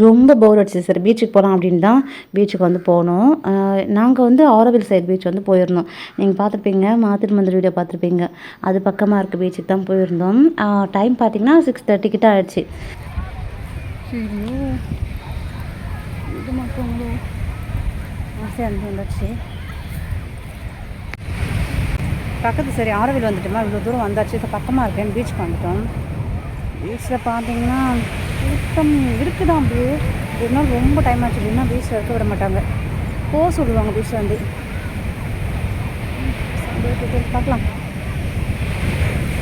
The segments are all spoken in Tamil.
ரொம்ப போர் அடிச்சிது. சரி பீச்சுக்கு போலாம் அப்படின்னு தான் பீச்சுக்கு வந்து போனோம். நாங்க வந்து ஆரோவில் சைடு பீச் வந்து போயிருந்தோம். நீங்க பார்த்துருப்பீங்க. மாத்திருமந்தர் வீடியோ பார்த்துருப்பீங்க. அது பக்கமா இருக்க பீச்சுக்கு தான் போயிருந்தோம். டைம் பார்த்தீங்கன்னா 6:30 கிட்ட ஆயிடுச்சு. ஐயோ! இது மட்டுங்களோ ஆசையாக இருந்து வந்துடுச்சு. பக்கத்து சரி ஆரோவில் வந்துட்டோமா, இவ்வளோ தூரம் வந்தாச்சு. ஸோ பக்கமாக இருக்கேன் பீச்சுக்கு வந்துட்டோம். பீச்சில் பார்த்தீங்கன்னா கூட்டம் இருக்குதான். அப்படியே ஒரு நாள் ரொம்ப டைம் ஆச்சு அப்படின்னா பீச்சில் இருக்க விட மாட்டாங்க. போக சொல்லுவாங்க பீச்சில் வந்து. பார்க்கலாம்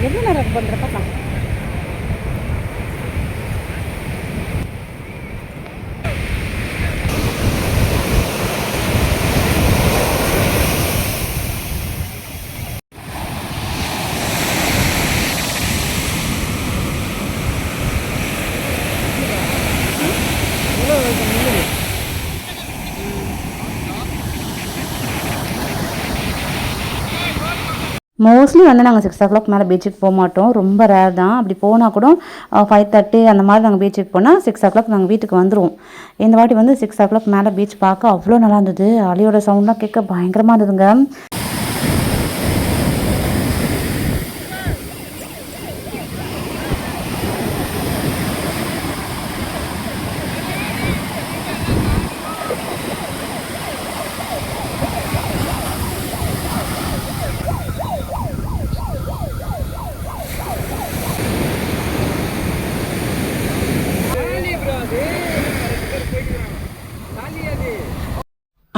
எவ்வளோ நேரம் இருக்கு பண்ணுற பார்க்கலாம். மோஸ்ட்லி வந்து நாங்கள் 6 மேலே பீச்சுக்கு போக மாட்டோம். ரொம்ப ரேர் தான். அப்படி போனால் கூட 5:30 அந்த மாதிரி நாங்கள் பீச்சுக்கு போனால் 6 நாங்கள் வீட்டுக்கு வந்துடுவோம். இந்த வாட்டி வந்து 6 மேலே பீச் பார்க்க அவ்வளோ நல்லா இருந்தது. அலையோட சவுண்ட்லாம் கேட்க பயங்கரமாக இருந்ததுங்க.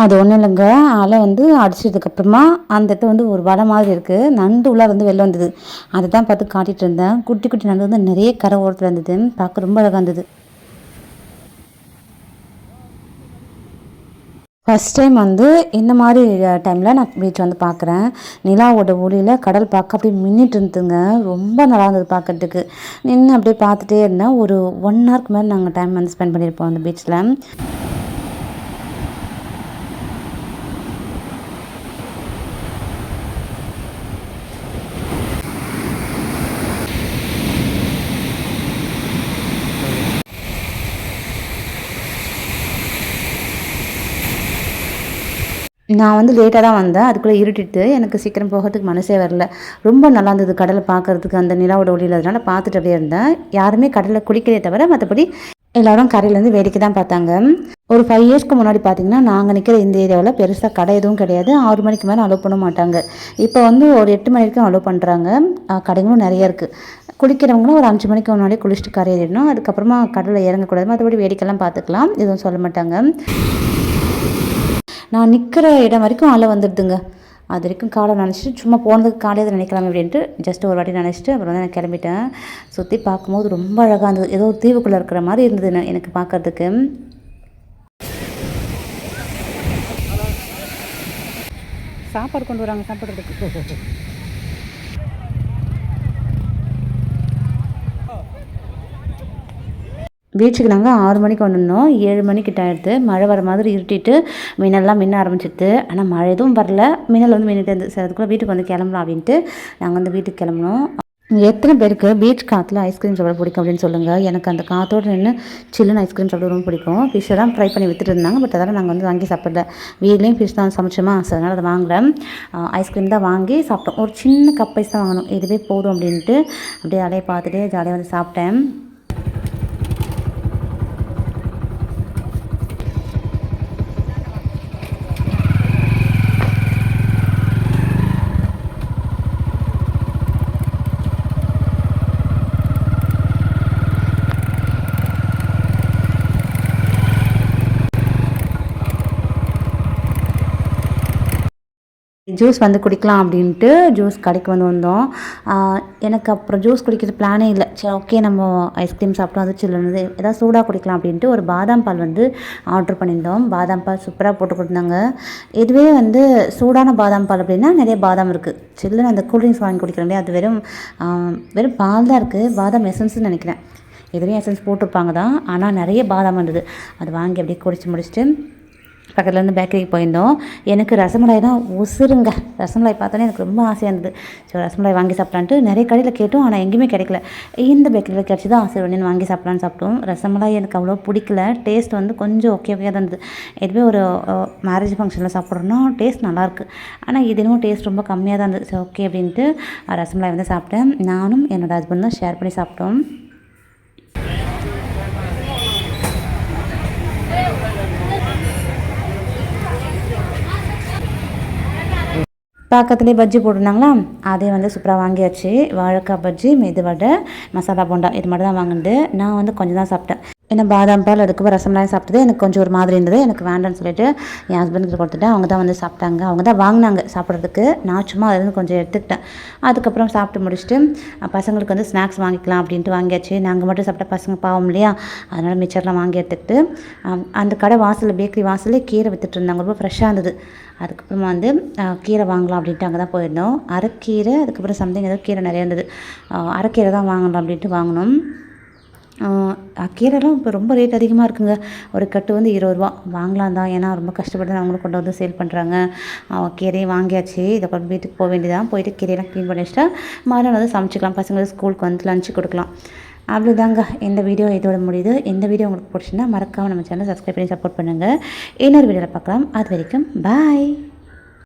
அது ஒன்றும் இல்லைங்க. அலை வந்து அடிச்சதுக்கப்புறமா அந்த இடத்துல வந்து ஒரு வலை மாதிரி இருக்குது. நண்டு உள்ளார வந்து வெளில வந்தது. அதை தான் பார்த்து காட்டிகிட்டு இருந்தேன். குட்டி குட்டி நண்டு வந்து நிறைய கரை ஓரத்தில் இருந்தது. பார்க்க ரொம்ப அழகாக இருந்தது. ஃபஸ்ட் டைம் வந்து இந்த மாதிரி டைமில் நான் பீச் வந்து பார்க்குறேன். நிலாவோட ஒளியில் கடல் பார்க்க அப்படியே மின்னிட்டு இருந்துங்க. ரொம்ப நல்லா இருந்தது பார்க்கறதுக்கு. நின்று அப்படியே பார்த்துட்டே இருந்தேன். ஒரு 1 ஹவருக்கு மேலே நாங்கள் டைம் வந்து ஸ்பெண்ட் பண்ணியிருப்போம் அந்த பீச்சில். நான் வந்து லேட்டாக தான் வந்தேன். அதுக்குள்ளே இருட்டிட்டு எனக்கு சீக்கிரம் போகிறதுக்கு மனசே வரல. ரொம்ப நல்லா இருந்தது கடலை பார்க்கறதுக்கு அந்த நிலாவோட ஒளியில். அதனால பார்த்துட்டு அப்படியே இருந்தேன். யாருமே கடலில் குளிக்கிறதே தவிர மற்றபடி எல்லாரும் கரையிலேருந்து வேடிக்கை தான் பார்த்தாங்க. ஒரு 5 இயர்ஸ்க்கு முன்னாடி பார்த்தீங்கன்னா நாங்கள் நிற்கிற இந்த ஏரியாவில் பெருசாக கடை எதுவும் கிடையாது. 6 மணிக்கு மேலே அலோவ் பண்ண மாட்டாங்க. இப்போ வந்து ஒரு 8 மணி வரைக்கும் அலோவ் பண்ணுறாங்க. கடைகளும் நிறைய இருக்குது. குளிக்கிறவங்களும் ஒரு 5 மணிக்கு முன்னாடி குளிச்சுட்டு கரையிடணும். அதுக்கப்புறமா கடலில் இறங்கக்கூடாது. மற்றபடி வேடிக்கைலாம் பார்த்துக்கலாம். எதுவும் சொல்ல மாட்டாங்க. நான் நிற்கிற இடம் வரைக்கும் அலை வந்துடுதுங்க. அது வரைக்கும் காலை நினச்சிட்டு சும்மா போனதுக்கு காலையில் நினைக்கலாமே அப்படின்ட்டு ஜஸ்ட் ஒரு வாட்டி நினச்சிட்டு அப்புறம் வந்து நான் கிளம்பிட்டேன். சுற்றி பார்க்கும்போது ரொம்ப அழகாக இருந்தது. ஏதோ ஒரு தீவுக்குள்ளே இருக்கிற மாதிரி இருந்தது எனக்கு பார்க்கறதுக்கு. சாப்பாடு கொண்டு வராங்க சாப்பிட்றதுக்கு. பீச்சுக்கு நாங்கள் 6 மணிக்கு வந்துருந்தோம். 7 மணிக்கிட்ட ஆயிடுது. மழை வர மாதிரி இருட்டிட்டு மின்னல்லாம் மின்ன ஆரம்பிச்சிடுது. ஆனால் மழை எதுவும் வரல. மின்னல் வந்து மின்னிட்டு இருந்துச்சு. சரி அதுக்குள்ளே வீட்டுக்கு வந்து கிளம்பலாம் அப்படின்ட்டு நாங்கள் வந்து வீட்டுக்கு கிளம்புனோம். எத்தனை பேருக்கு பீச் காற்றுல ஐஸ்கிரீம் சாப்பிட பிடிக்கும் அப்படின்னு சொல்லுங்கள். எனக்கு அந்த காற்றோடு நின்று சில்லுன்னு ஐஸ்கிரீம் சாப்பிட ரொம்ப பிடிக்கும். ஃபிஷ்ஷை தான் ட்ரை பண்ணி விற்றுட்டு இருந்தாங்க. பட் அதெல்லாம் நாங்கள் வந்து வாங்கி சாப்பிடல. வீட்லேயும் ஃபிஷ் தான் சமைச்சோமா. ஸோ அதனால் அதை வாங்கலை. ஐஸ்கிரீம் தான் வாங்கி சாப்பிட்டோம். ஒரு சின்ன கப் ஐஸ் தான் வாங்கணும். இதுவே போதும் அப்படின்ட்டு அப்படியே அலையை பார்த்துட்டு ஜாலியாக வந்து சாப்பிட்டேன். ஜூஸ் வந்து குடிக்கலாம் அப்படின்ட்டு ஜூஸ் கடைக்கு வந்து வந்தோம். எனக்கு அப்புறம் ஜூஸ் குடிக்கிறது பிளானே இல்லை. சரி ஓகே நம்ம ஐஸ்கிரீம் சாப்பிட்டோம். அது சில்லுன்னு ஏதாவது சூடாக குடிக்கலாம் அப்படின்ட்டு ஒரு பாதாம் பால் வந்து ஆர்டர் பண்ணியிருந்தோம். பாதாம் பால் சூப்பராக போட்டு கொடுத்தாங்க. இதுவே வந்து சூடான பாதாம் பால் அப்படின்னா நிறைய பாதாம் இருக்குது. சில்லுன்னு அந்த கூல்ட்ரிங்க்ஸ் வாங்கி குடிக்கிறோம் இல்லையா, அது வெறும் பால் தான் இருக்குது. பாதாம் எசன்ஸ்ன்னு நினைக்கிறேன். இதுலேயும் எசன்ஸ் போட்டிருப்பாங்க தான். ஆனால் நிறைய பாதாம் இருந்தது. அது வாங்கி அப்படியே குடிச்சு முடிச்சுட்டு பக்கத்துலேருந்து பேக்கரிக்கு போயிருந்தோம். எனக்கு ரசமலாய் தான் உசுருங்க. ரசமலாய் பார்த்தோன்னே எனக்கு ரொம்ப ஆசையாக இருந்தது. ஸோ ரசமலாய் வாங்கி சாப்பிட்லான்ட்டு நிறைய கடையில் கேட்டோம். ஆனால் எங்கேயுமே கிடைக்கல. இந்த பேக்கரியில் கிடச்சி தான் சரி ஒன்று வாங்கி சாப்பிட்லான்னு சாப்பிட்டோம். ரசமலாய் எனக்கு அவ்வளோ பிடிக்கல. டேஸ்ட் வந்து கொஞ்சம் ஓகே தான் இருந்தது. இதுவே ஒரு மேரேஜ் ஃபங்க்ஷனில் சாப்பிட்றோன்னா டேஸ்ட் நல்லாயிருக்கு. ஆனால் இது இன்னும் டேஸ்ட் ரொம்ப கம்மியாக தான் இருந்தது. ஸோ ஓகே அப்படின்ட்டு ரசமலாய் வந்து சாப்பிட்டேன். நானும் என்னோடய ஹஸ்பண்டும் ஷேர் பண்ணி சாப்பிட்டோம். பக்கத்துலேயே பஜ்ஜி போட்டிருந்தாங்களா, அதே வந்து சூப்பராக வாங்கியாச்சு. வாழைக்காய் பஜ்ஜி, மெதுவடை, மசாலா போண்டா இது மட்டும் தான் வாங்கினது. நான் வந்து கொஞ்சம் தான் சாப்பிட்டேன். ஏன்னா பாதாம் பால் அதுக்கப்புறம் ரசம்லாம் சாப்பிட்டது எனக்கு கொஞ்சம் ஒரு மாதிரி இருந்தது. எனக்கு வேண்டான்னு சொல்லிட்டு என் ஹஸ்பண்டுக்கு கொடுத்துட்டேன். அவங்க தான் வந்து சாப்பிட்டாங்க. அவங்க தான் வாங்கினாங்க சாப்பிட்றதுக்கு. நான் சும்மா அதுலேருந்து கொஞ்சம் எடுத்துக்கிட்டேன். அதுக்கப்புறம் சாப்பிட்டு முடிச்சுட்டு பசங்களுக்கு வந்து ஸ்நாக்ஸ் வாங்கிக்கலாம் அப்படின்ட்டு வாங்கியாச்சு. நாங்கள் மட்டும் சாப்பிட்டா பசங்க பாவம் இல்லையா, அதனால் மிச்சர்லாம் வாங்கி எடுத்துக்கிட்டு அந்த கடை வாசலில் பேக்கரி வாசலே கீரை விற்றுட்டு இருந்தாங்க. ரொம்ப ஃப்ரெஷ்ஷாக இருந்தது. அதுக்கப்புறமா வந்து கீரை வாங்கலாம் அப்படின்ட்டு அங்கே தான் போயிருந்தோம். அரைக்கீரை, அதுக்கப்புறம் சம்திங் ஏதோ கீரை நிறையா இருந்தது. அரைக்கீரை தான் வாங்கலாம் அப்படின்ட்டு வாங்கினோம். கீரைலாம் இப்போ ரொம்ப ரேட் அதிகமாக இருக்குங்க. ஒரு கட்டு வந்து 20 ரூபா. வாங்கலாம் தான், ஏன்னா ரொம்ப கஷ்டப்பட்டு அவங்களும் கொண்டு வந்து சேல் பண்ணுறாங்க. கீரையும் வாங்கியாச்சு. இதை கொண்டு வீட்டுக்கு போக வேண்டியதான். போயிட்டு கீரையெல்லாம் க்ளீன் பண்ணி வச்சுட்டா மறுநாள் வந்து சமைச்சிக்கலாம். பசங்களுக்கு ஸ்கூலுக்கு வந்து லஞ்சு கொடுக்கலாம். அவ்வளோதாங்க. இந்த வீடியோ இதோட முடியுது. இந்த வீடியோ உங்களுக்கு பிடிச்சிருந்தா மறக்காமல் நம்ம சேனல் சப்ஸ்கிரைப் பண்ணி சப்போர்ட் பண்ணுங்கள். இன்னொரு வீடியோவில் பார்க்கலாம். அது வரைக்கும் பாய்.